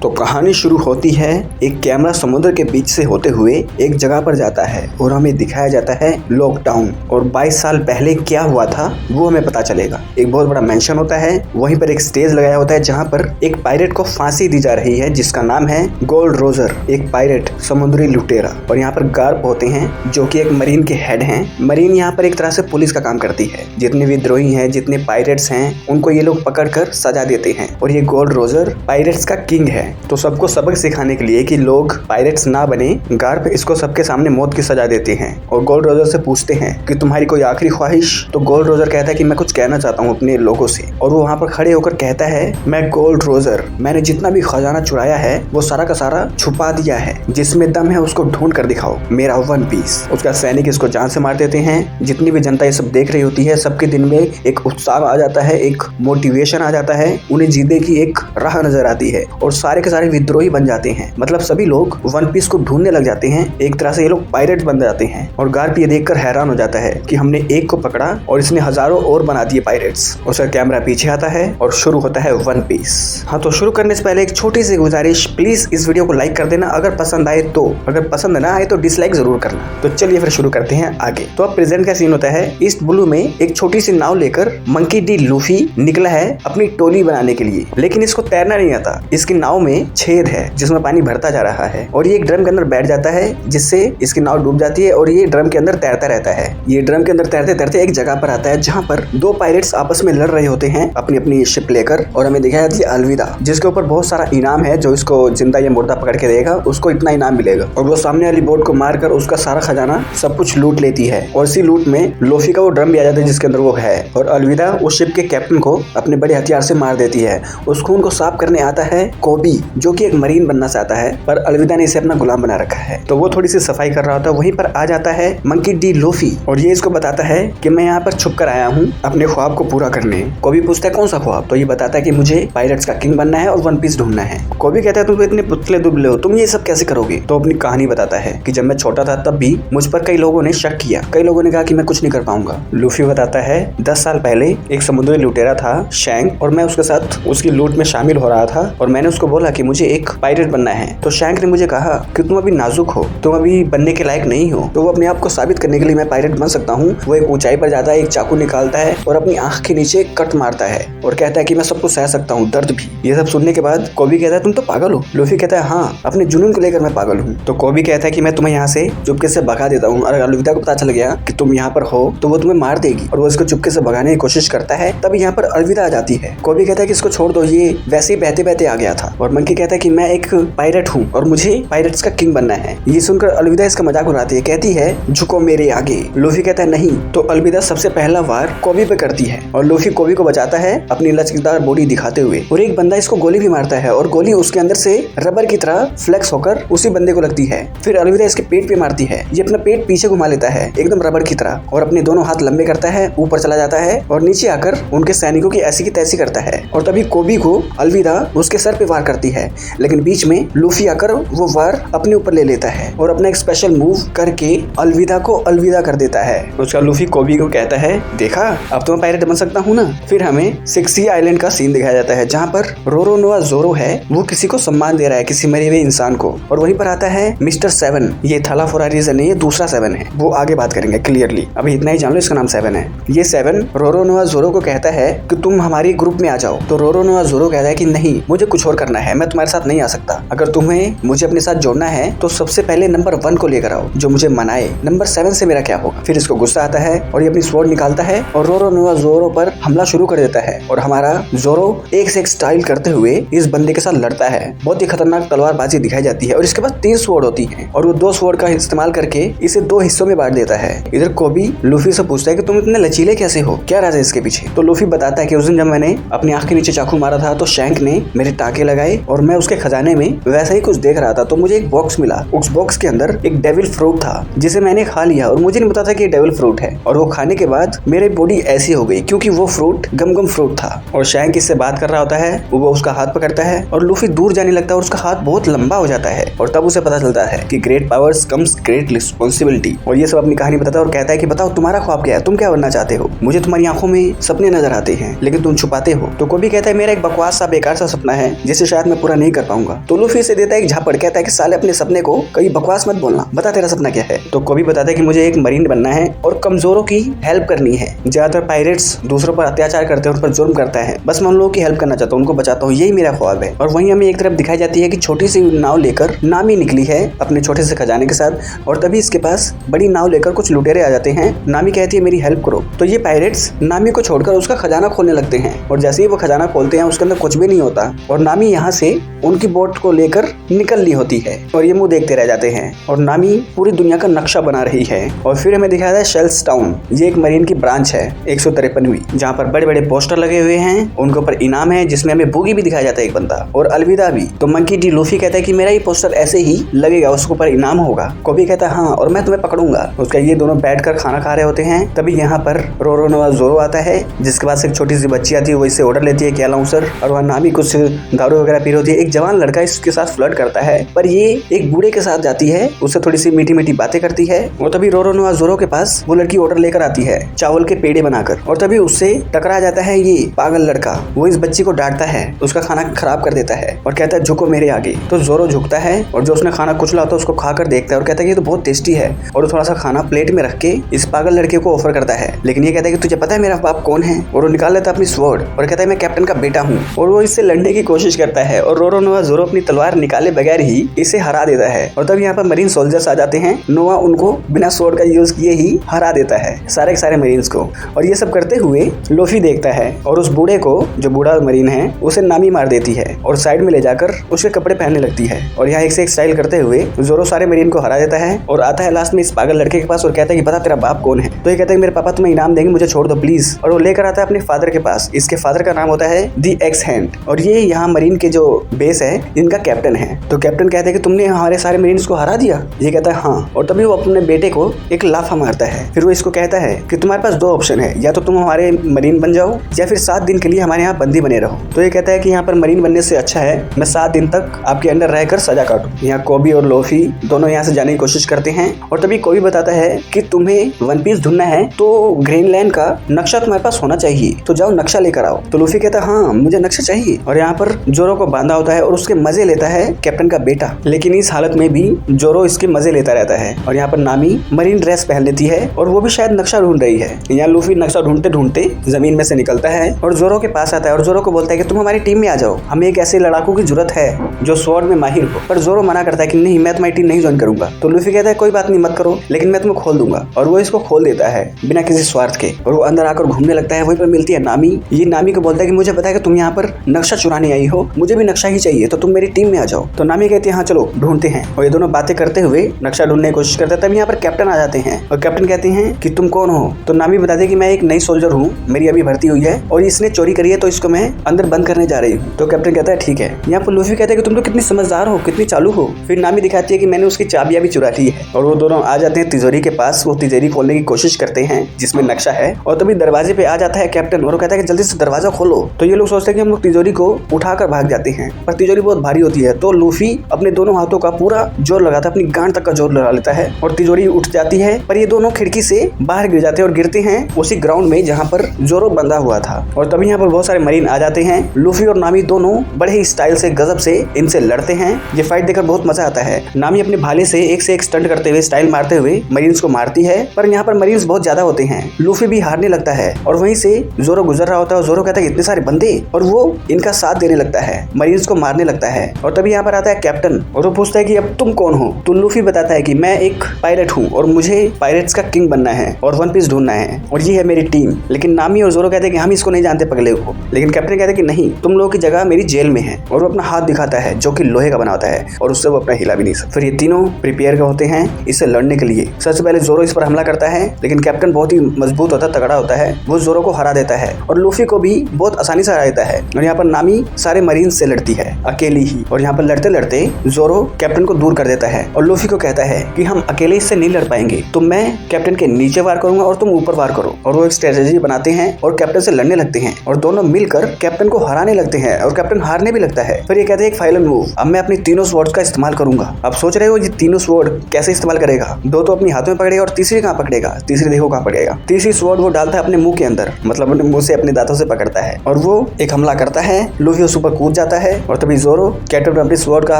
तो कहानी शुरू होती है। एक कैमरा समुद्र के बीच से होते हुए एक जगह पर जाता है और हमें दिखाया जाता है लॉकडाउन, और 22 साल पहले क्या हुआ था वो हमें पता चलेगा। एक बहुत बड़ा मेंशन होता है, वहीं पर एक स्टेज लगाया होता है जहां पर एक पायरेट को फांसी दी जा रही है जिसका नाम है गोल्ड रोजर, एक पायरेट समुद्री लुटेरा। और यहाँ पर गार्ड होते हैं जो कि एक मरीन के हेड हैं। मरीन यहाँ पर एक तरह से पुलिस का काम करती है। जितने विद्रोही हैं, जितने पायरेट्स हैं, उनको ये लोग पकड़कर सजा देते हैं। और ये गोल्ड रोजर पायरेट्स का किंग है। तो सबको सबक सिखाने के लिए कि लोग पायरेट्स ना बने, गार्ड इसको सबके सामने मौत की सजा देते हैं। और गोल्ड रोजर से पूछते हैं कि तुम्हारी कोई आखिरी ख्वाहिश। तो गोल्ड रोजर कहता है कि मैं कुछ कहना चाहता हूँ अपने लोगों से। और वो वहाँ पर खड़े होकर कहता है, मैं गोल्ड रोजर, मैंने जितना भी खजाना चुराया है वो सारा का सारा छुपा दिया है। जिसमें दम है उसको ढूंढ कर दिखाओ, मेरा वन पीस। उसका सैनिक इसको जान से मार देते हैं। जितनी भी जनता ये सब देख रही होती है, सबके दिन में एक उत्साह आ जाता है, एक मोटिवेशन आ जाता है, उन्हें जीने की एक राह नजर आती है और सारे के सारे विद्रोही बन जाते हैं। मतलब सभी लोग वन पीस को ढूंढने लग जाते हैं। एक तरह से ये लोग पायरेट बन जाते हैं। और गार्ड ये देखकर हैरान हो जाता है कि हमने एक को पकड़ा और इसने हजारों और बना दिए पायरेट्स। उसका कैमरा पीछे आता है और शुरू होता है वन पीस। हाँ, तो शुरू करने से पहले एक छोटी सी गुजारिश, प्लीज इस वीडियो को लाइक कर देना अगर पसंद आए तो। अगर पसंद ना आए तो डिसलाइक जरूर करना। तो चलिए फिर शुरू करते हैं आगे। तो अब प्रेजेंट का सीन होता है, ईस्ट ब्लू में एक छोटी सी नाव लेकर मंकी डी लूफी निकला है अपनी टोली बनाने के लिए। लेकिन इसको तैरना नहीं आता। इसकी नाव में छेद है जिसमें पानी भरता जा रहा है और ये एक ड्रम के अंदर बैठ जाता है जिससे इसकी नाव डूब जाती है और ये ड्रम के अंदर तैरता रहता है। ये ड्रम के अंदर तैरते तैरते एक जगह पर आता है जहाँ पर दो पायरेट्स आपस में लड़ रहे होते हैं अपनी अपनी शिप लेकर। और हमें दिखाया जाती है अलविदा, जिसके ऊपर बहुत सारा इनाम है। जो इसको जिंदा या मुर्दा पकड़ के देगा उसको इतना इनाम मिलेगा। और वो सामने वाली बोट को मारकर उसका सारा खजाना सब कुछ लूट लेती है। और इसी लूट में लोफी का वो ड्रम भी आ जाता है जिसके अंदर वो है। और अलविदा उस शिप के कैप्टन को अपने बड़े हथियार से मार देती है। उस खून को साफ करने आता है कोबी, जो कि एक मरीन बनना चाहता है, पर अलविदा ने इसे अपना गुलाम बना रखा है। तो वो थोड़ी सी सफाई कर रहा होता है। वहीं पर आ जाता है मंकी डी लूफी और ये इसको बताता है कि मैं यहाँ पर छुप कर आया हूँ अपने ख्वाब को पूरा करने। कोबी पूछता है कौन सा ख्वाब। तो ये बताता है कि मुझे पायरेट्स का किंग बनना है और वन पीस ढूंढना है। कोबी कहता है तुम तो इतने पुतले दुबले हो, तुम ये सब कैसे करोगे। तो अपनी कहानी बताता है कि जब मैं छोटा था तब भी मुझ पर कई लोगों ने शक किया, कई लोगों ने कहा कि मैं कुछ नहीं कर पाऊंगा। लूफी बताता है 10 साल पहले एक समुद्री लुटेरा था शैंक, और मैं उसके साथ उसकी लूट में शामिल हो रहा था। और मैंने उसको बोला कि मुझे एक पायरेट बनना है। तो शैंक ने मुझे कहा कि तुम अभी नाजुक हो, तुम अभी बनने के लायक नहीं हो। तो वो अपने आप को साबित करने के लिए मैं पायरेट बन सकता हूँ। वो एक ऊंचाई पर जाता है, एक चाकू निकालता है और अपनी आंख के नीचे कट मारता है और कहता है कि मैं सब कुछ सह सकता हूँ, दर्द भी। ये सब सुनने के बाद कोबी कहता है तुम तो पागल हो। लूफी कहता है हाँ, अपने जुनून को लेकर मैं पागल हूँ। तो कोबी कहता है कि मैं तुम्हें यहाँ से चुपके से भगा देता हूँ। अगर अलविदा को पता चल गया कि तुम यहाँ पर हो तो वो तुम्हें मार देगी। और वो इसको चुपके से भगाने की कोशिश करता है। तब यहाँ पर अलविदा आ जाती है। कोबी कहता है कि इसको छोड़ दो, ये वैसे ही बहते बहते आ गया था। और मंकी कहता है कि मैं एक पायरेट हूँ और मुझे पायरेट्स का किंग बनना है। ये सुनकर अलविदा इसका मजाक उड़ाती है, कहती है झुको मेरे आगे। लूफी कहता है नहीं। तो अलविदा सबसे पहला वार कोबी पे करती है और लूफी कोबी को बचाता है अपनी लचकदार बॉडी दिखाते हुए। और एक बंदा इसको गोली भी मारता है और गोली उसके अंदर से रबर की तरह फ्लेक्स होकर उसी बंदे को लगती है। फिर अलविदा इसके पेट पे मारती है। ये अपना पेट पीछे घुमा लेता है एकदम रबर की तरह और अपने दोनों हाथ लंबे करता है, ऊपर चला जाता है और नीचे आकर उनके सैनिकों की ऐसी की तैसी करता है। और तभी कोबी को अलविदा उसके सर पे वार करती है, लेकिन बीच में लूफी आकर वो वार अपने ऊपर ले लेता है और अपना एक स्पेशल मूव करके अलविदा को अलविदा कर देता है। उसका लूफी कोबी को कहता है देखा, अब तो मैं पायरेट बन सकता हूँ ना। फिर हमें सिक्सी आइलैंड का सीन दिखाया जाता है जहाँ पर रोरोनोआ जोरो है, वो किसी को सम्मान दे रहा है, किसी मरे हुए इंसान को। और वहीं पर आता है मिस्टर 7। ये थला फॉर अ रीजन है, ये दूसरा 7 है, वो आगे बात करेंगे क्लियरली। अभी इतना ही जान लो, इसका नाम 7 है। ये 7 रोरोनोआ जोरो को कहता है कि तुम हमारी ग्रुप में आ जाओ। तो रोरोनोआ जोरो कहता है कि नहीं, मुझे कुछ और करना है, मैं तुम्हारे साथ नहीं आ सकता। अगर तुम्हें मुझे अपने साथ जोड़ना है तो सबसे पहले नंबर 1 को लेकर आओ जो मुझे मनाए, नंबर 7 से मेरा क्या होगा। फिर इसको गुस्सा आता है और ये अपनी स्वॉर्ड निकालता है और रोरोनोआ जोरो पर हमला शुरू कर देता है। और हमारा जोरो एक से एक स्टाइल करते हुए इस बंदे के साथ लड़ता है। बहुत ही खतरनाक तलवारबाजी दिखाई जाती है और इसके पास 3 स्वॉर्ड होती हैं और वो 2 स्वॉर्ड का इस्तेमाल करके इसे 2 हिस्सों में बांट देता है। इधर कोबी लूफी से पूछता है कि तुम इतने लचीले कैसे हो, क्या राज है इसके पीछे। तो लूफी बताता है कि उस दिन जब मैंने अपनी आंख के नीचे चाकू मारा था तो शैंक ने मेरे टाके लगाए और मैं उसके खजाने में वैसा ही कुछ देख रहा था। तो मुझे एक बॉक्स मिला, उस बॉक्स के अंदर एक डेविल फ्रूट था जिसे मैंने खा लिया और मुझे नहीं पता था कि ये डेविल फ्रूट है। और वो खाने के बाद मेरी बॉडी ऐसी हो गई क्योंकि वो फ्रूट गम फ्रूट था। और शैंक इससे बात कर रहा होता है, वो उसका हाथ पकड़ता है और लूफी दूर जाने लगता है और उसका हाथ बहुत लंबा हो जाता है। और तब उसे पता चलता है कि great powers comes great responsibility. और ये सब अपनी कहानी बताता है और कहता है कि बताओ तुम्हारा ख्वाब क्या है, तुम क्या बनना चाहते हो। मुझे तुम्हारी आंखों में सपने नजर आते हैं लेकिन तुम छुपाते हो। तो कोबी कहता है मेरा एक बकवास सा बेकार सा सपना है जिसे शायद मैं पूरा नहीं कर पाऊंगा। तो लूफी से देता है एक झापड़, कहता है कि साले अपने सपने को कभी बकवास मत बोलना, बता तेरा सपना क्या है। तो कोबी बताता है कि मुझे एक मरीन बनना है और कमजोरों की हेल्प करनी है। ज्यादातर पायरेट्स दूसरों पर अत्याचार करते हैं, उन पर जुर्म करता है, बस मैं उन लोगों की हेल्प करना चाहता हूँ, उनको बचाता हूँ, यही मेरा ख्वाब है। और वहीं हमें एक तरफ दिखाई जाती है कि छोटी सी नाव लेकर नामी निकली है अपने छोटे से खजाने के साथ, और तभी इसके पास बड़ी नाव लेकर कुछ लुटेरे आ जाते हैं। नामी कहती है मेरी हेल्प करो। तो ये पायरेट्स नामी को छोड़कर उसका खजाना खोलने लगते हैं, और जैसे ही वो खजाना खोलते हैं उसके अंदर कुछ भी नहीं होता, और नामी यहाँ से उनकी बोट को लेकर निकल ली होती है, और ये मुंह देखते रह जाते हैं। और नामी पूरी दुनिया का नक्शा बना रही है। और फिर हमें दिखाया है शेल्स टाउन, ये एक मरीन की ब्रांच है 153वीं, जहाँ पर बड़े बड़े पोस्टर लगे हुए हैं, उनके ऊपर इनाम है, जिसमें हमें बूगी भी दिखाया जाता है एक बंदा, और अलविदा भी। तो मंकी डी लूफी कहता है कि मेरा ये पोस्टर ऐसे ही लगेगा, उसके ऊपर इनाम होगा। कोबी कहता है हाँ, और मैं तुम्हें पकड़ूंगा। उसका ये दोनों बैठकर खाना खा रहे होते हैं, तभी यहाँ पर रोरोनोआ जोरो आता है, जिसके पास एक छोटी सी बच्ची आती है, वो इससे ऑर्डर लेती है क्या लाऊं सर, और वह नामी कुछ दारू वगैरह पी रही होती है। एक जवान लड़का इसके साथ फ्लर्ट करता है, पर ये एक बूढ़े के साथ जाती है, उससे थोड़ी सी मीठी मीठी बातें करती है। और तभी रोरोनोआ जोरो के पास वो लड़की ऑर्डर लेकर आती है चावल के पेड़े बनाकर, और तभी उससे टकरा जाता है ये पागल लड़का। वो इस बच्ची को डांटता है, उसका खाना खराब कर देता है और कहता है झुको मेरे आगे। तो जोरो झुकता है, और जो उसने खाना कुचला होता है उसको खाकर देखता है और कहता है कि ये तो बहुत टेस्टी है, और थोड़ा सा खाना प्लेट में रख के इस पागल लड़के को ऑफर करता है। लेकिन ये कहता है कि तुझे पता है मेरा बाप कौन है, और वो निकाल लेता है अपनी स्वॉर्ड और कहता है मैं कैप्टन का बेटा हूँ, और वो इससे लड़ने की कोशिश करता है, और रोरोनोआ जोरो अपनी तलवार निकाले बगैर ही इसे हरा देता है। और तब यहाँ पर मरीन सोल्जर्स आ जाते हैं, नोआ उनको बिना स्वॉर्ड का यूज किए ही हरा देता है सारे के सारे मरीन्स को। और ये सब करते हुए लूफी देखता है, और उस बूढ़े को, जो बूढ़ा मरीन है, उसे नामी मार देती है और साइड में ले जाकर उसके कपड़े पहनने लगती है। और यहाँ एक से एक स्टाइल करते हुए जोरो सारे मरीन को हरा देता है, और आता है लास्ट में इस पागल लड़के के पास और कहता है कि बता तेरा बाप कौन है। तो ये कहता है मेरे पापा तुम्हें इनाम देंगे, मुझे छोड़ दो प्लीज। और वो लेकर आता है अपने फादर के पास। इसके फादर का नाम होता है दी एक्स हैंड, और ये यहाँ मरीन के जो बेस है इनका कैप्टन है। तो कैप्टन कहते हैं कि तुमने हमारे सारे मरीन्स को हरा दिया। ये कहता है हाँ, और तभी वो अपने बेटे को एक लाफा मारता है। फिर वो इसको कहता है कि तुम्हारे पास दो ऑप्शन है, या तो तुम हमारे मरीन बन जाओ या फिर 7 दिन के लिए हमारे यहाँ बंदी बने रहो। तो ये कहता है कि यहाँ पर मरीन बनने से अच्छा है मैं 7 दिन तक आपके अंडर रहकर सजा काटूं। यहाँ कोबी और लोफी दोनों यहाँ से जाने की कोशिश करते हैं, और तभी कोबी बताता है कि तुम्हें वन पीस ढूंढना है तो ग्रीनलैंड का नक्शा तुम्हारे पास होना चाहिए, तो जाओ नक्शा लेकर आओ। तो लूफी कहता है हाँ मुझे नक्शा चाहिए, और यहाँ पर जोरो को बांधा होता है और उसके मजे लेता है कैप्टन का बेटा। लेकिन इस हालत में भी जोरो इसके मजे लेता रहता है, और यहाँ पर नामी मरीन ड्रेस पहन लेती है, और वो भी शायद नक्शा ढूंढ रही है। यहाँ लूफी नक्शा ढूंढते ढूंढते जमीन में से निकलता है और जोरो के पास आता है, और जोरो को बोलता है कि तुम हमारी टीम में आ जाओ, हमें एक ऐसे लड़ाकू की जरूरत है जो स्वॉर्ड में माहिर हो। पर जोरो मना करता है कि नहीं, मैं तुम्हारी टीम नहीं ज्वाइन करूंगा। तो लूफी कहता है कोई बात नहीं, मत करो, लेकिन मैं तुम्हें खोल दूंगा। और वो इसको खोल देता है बिना किसी स्वार्थ के, और वो अंदर आकर घूमने लगता है। वहीं पर मिलती है नामी। ये नामी को बोलता है कि मुझे पता है कि तुम यहाँ पर नक्शा चुराने आई हो, मुझे भी नक्शा ही चाहिए, तो तुम मेरी टीम में आ जाओ। तो नामी कहती है हाँ चलो ढूंढते हैं, और ये दोनों बातें करते हुए नक्शा ढूंढने की कोशिश करते हैं। तब यहाँ पर कैप्टन आ जाते हैं, और कैप्टन कहते हैं कि तुम कौन हो। तो नामी बताते कि मैं एक नई सोल्जर हूँ, मेरी अभी भर्ती हुई है, और इसने चोरी करी है, तो इसको मैं अंदर बंद करने जा रही हूँ। तो कैप्टन कहता है ठीक है। यहाँ पर लूफी कहता है कि तुम तो कितनी समझदार हो, कितनी चालू हो। फिर नामी दिखाती है कि मैंने उसकी चाबियां भी चुरा ली है, और वो दोनों आ जाते हैं तिजोरी के पास। वो तिजोरी खोलने की कोशिश करते हैं जिसमें नक्शा है, और तभी दरवाजे पे आ जाता है कैप्टन, और वो कहता है कि जल्दी से दरवाजा खोलो। तो ये लोग सोचते हैं कि हम लोग तिजोरी को उठाकर भाग जाते हैं, पर तिजोरी बहुत भारी होती है। तो लूफी अपने दोनों हाथों का पूरा जोर लगाता है, अपनी गांड तक का जोर लगा लेता है, और तिजोरी उठ जाती है। पर ये दोनों खिड़की से बाहर गिर जाते हैं, और गिरते हैं उसी ग्राउंड में जहाँ पर जोरो बंधा हुआ था। और तभी यहाँ पर बहुत सारे मरीन आ जाते हैं। लूफी और नामी दोनों बड़े ही स्टाइल से, गजब से इनसे लड़ते हैं। ये फाइट देखकर बहुत मजा आता है। नामी अपने भाले से एक स्टंट करते हुए, स्टाइल मारते हुए मरीन्स को मारती है, पर यहाँ पर मरीन्स बहुत ज्यादा होते हैं। लूफी भी हारने लगता है, और वहीं से जोरो गुजर रहा होता है, और जोरो कहता है इतने सारे बंदे, और वो इनका साथ देने लगता है, मरीन्स को मारने लगता है। और तभी यहाँ पर आता है कैप्टन, और वो पूछता है कि अब तुम कौन हो। तो लूफी बताता है कि मैं एक पायलट हूँ, और मुझे पायरेट्स का किंग बनना है और वन पीस ढूंढना है, और ये है मेरी टीम। लेकिन नामी और जोरो कहते हैं कि हम इसको नहीं जानते पगले को। लेकिन कैप्टन कहते हैं कि नहीं, तुम लोगों की जगह मेरी जेल में है। और वो अपना हाथ दिखाता है जो कि लोहे का बना होता है, और उससे वो अपना हिला भी नहीं सकता। फिर ये तीनों प्रिपेयर होते हैं इससे लड़ने के लिए। सबसे पहले जोरो इस पर हमला करता है, लेकिन कैप्टन बहुत ही मजबूत होता है, तगड़ा होता है, वो जोरो को हरा देता है, और लूफी को भी बहुत आसानी से हरा देता है। और यहाँ पर नामी सारे मरीन्स से लड़ती है अकेली ही, और यहाँ पर लड़ते लड़ते जोरो कैप्टन को दूर कर देता है, और लूफी को कहता है कि हम अकेले इससे नहीं लड़ पाएंगे, तो मैं कैप्टन के नीचे वार करूंगा और तुम ऊपर वार करो। और वो एक स्ट्रेटेजी बनाते हैं और कैप्टन से लड़ने लगते हैं, और दोनों मिलकर कैप्टन को हराने लगते हैं, और कैप्टन हारने भी लगता है। फिर ये कहते हैं एक फाइनल मूव, अब मैं अपनी तीनों स्वॉर्ड्स का इस्तेमाल करूंगा। अब सोच रहे हो ये तीनों स्वॉर्ड कैसे इस्तेमाल करेगा? दो तो अपनी हाथों में पकड़ेगा, और तीसरी कहाँ पकड़ेगा? तीसरी देखो कहाँ पकड़ेगा। तीसरी स्वॉर्ड वो डालता है अपने मुंह के अंदर, मतलब अपने मुंह से, अपने दांतों से पकड़ता है, और वो एक हमला करता है। लूफी उस ऊपर कूद जाता है और तभी जोरो कैप्टन अपने स्वॉर्ड का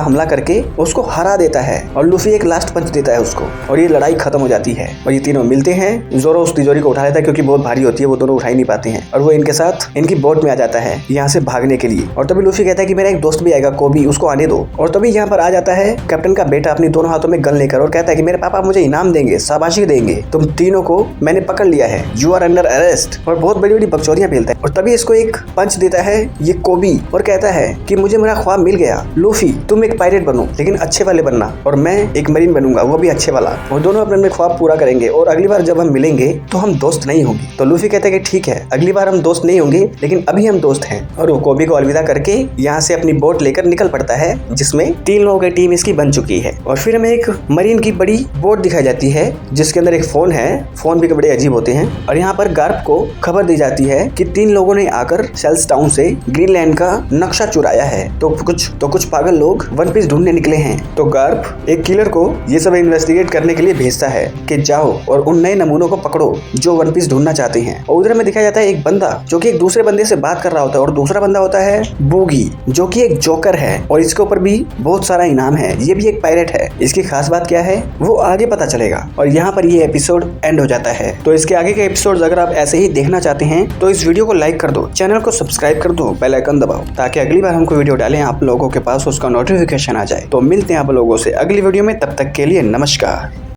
हमला करके उसको हरा देता है और लूफी एक लास्ट पंच देता है उसको और ये लड़ाई खत्म हो जाती है और ये तीनों मिलते हैं। जोरो उस तिजोरी को उठा लेता है क्योंकि बहुत भारी होती है, वो दोनों उठा ही नहीं पाते हैं और वो इनके साथ इनकी बोट में आ जाता है यहाँ से भागने के लिए। और तभी लूफी कहता है कि मेरा एक दोस्त भी आएगा कोबी, उसको आने दो। और तभी यहाँ पर आ जाता है कैप्टन का बेटा अपनी दोनों हाथों में गन लेकर और कहता है कि मेरे पापा मुझे इनाम देंगे, शाबाशी देंगे, तुम तीनों को मैंने पकड़ लिया है, यू आर अंडर अरेस्ट। और बहुत बड़ी बड़ी बकचोदियां फैलता है और तभी इसको एक पंच देता है ये कोबी और कहता है कि मुझे मेरा ख्वाब मिल गया लूफी, तुम एक पायरेट बनो लेकिन अच्छे वाले बनना और मैं एक मरीन बनूंगा वो भी अच्छे वाला, और दोनों अपने ख्वाब पूरा करेंगे और अगली बार जब हम मिलेंगे तो हम दोस्त नहीं होंगे। तो लूफी कहता है कि ठीक है अगली बार हम दोस्त नहीं होंगे लेकिन अभी हम दोस्त हैं। और वो कोबी को अलविदा करके यहाँ से अपनी बोट लेकर निकल पड़ता है जिसमें 3 लोगों की टीम इसकी बन चुकी है। और फिर हमें एक मरीन की बड़ी बोट दिखाई जाती है जिसके अंदर एक फोन है, फोन भी बड़े अजीब होते हैं। और यहाँ पर गार्प को खबर दी जाती है कि 3 लोगों ने आकर सेल्स टाउन से ग्रीनलैंड का नक्शा चुराया है, तो कुछ पागल लोग वन पीस ढूंढने निकले हैं। तो गार्प एक किलर को ये सब इन्वेस्टिगेट करने के लिए भेजता है कि जाओ और उन नए नमूनों को पकड़ो जो वन पीस ढूंढना चाहते हैं। और उधर में दिखाया जाता है एक बंदा जो कि एक दूसरे बंदे से बात कर रहा होता है और दूसरा बंदा होता है बूगी जो कि एक जोकर है और इसके ऊपर भी बहुत सारा इनाम है, ये भी एक पायरेट है। इसकी खास बात क्या है वो आगे पता चलेगा। और यहाँ पर ये एपिसोड एंड हो जाता है। तो इसके आगे के एपिसोड्स अगर आप ऐसे ही देखना चाहते हैं तो इस वीडियो को लाइक कर दो, चैनल को सब्सक्राइब कर दो, बेल आइकन दबाओ ताकि अगली बार हमको वीडियो डालें आप लोगों के पास उसका नोटिफिकेशन आ जाए। तो मिलते हैं आप लोगों से अगली वीडियो में, तब तक के लिए नमस्कार।